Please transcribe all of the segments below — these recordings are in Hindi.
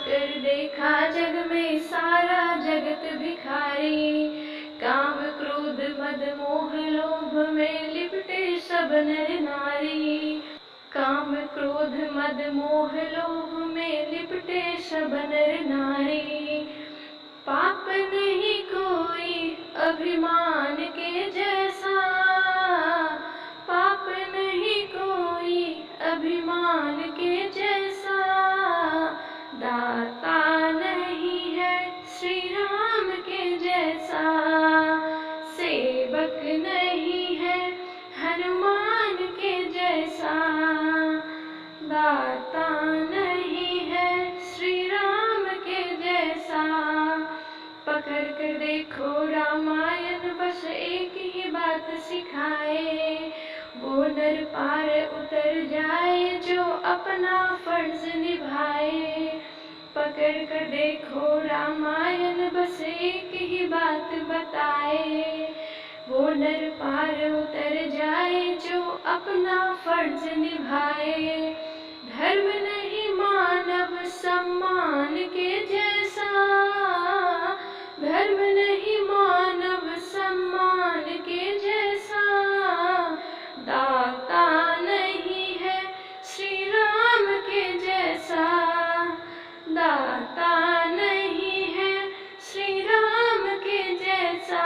कर देखा जग में सारा जगत भिखारी। काम क्रोध मद मोह लोभ में लिपटे सब नर नारी। काम क्रोध मद मोह लोभ में लिपटे सब नर नारी। पाप नहीं कोई अभिमान के जैसा, पाप नहीं कोई अभिमान के जैसा। दाता नहीं है श्री राम के जैसा, सेवक नहीं है हनुमान के जैसा। दाता नहीं है श्री राम के जैसा। पकड़ कर देखो रामायण बस एक ही बात सिखाए। वो नर पार उतर जाए जो अपना फर्ज निभाए। पकड़ कर देखो रामायण बस एक ही बात बताए। वो नर पार उतर जाए जो अपना फर्ज निभाए। धर्म नहीं मानव सम्मान के जैसा, धर्म नहीं मानव सम्मान के जैसा। दाता नहीं है श्री राम के जैसा, दाता नहीं है श्री राम के जैसा।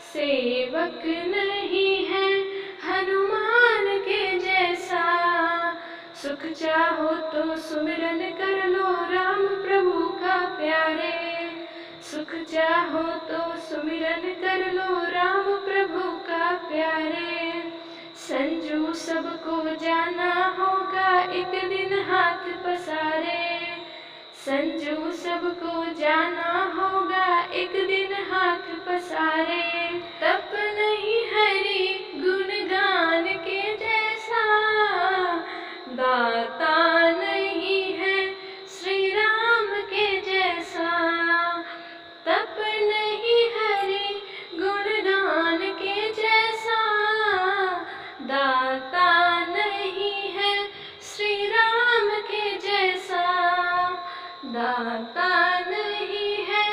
सेवक नहीं है हनुमान के जैसा। सुख चाहो तो सुमिरन कर लो राम प्रभु का प्यारे। सुख चाहो तो सुमिरन कर लो राम प्रभु का प्यारे। संजू सबको जाना होगा एक दिन हाथ पसारे। संजू सबको जाना होगा एक दिन हाथ पसारे। तप नहीं हरि गुणगान के जैसा, दाता नहीं है श्री राम के जैसा। तप नहीं हरि गुणगान के जैसा, दाता नहीं है श्री राम के जैसा। दाता नहीं है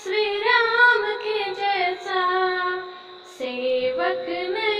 श्री राम के जैसा, सेवक नहीं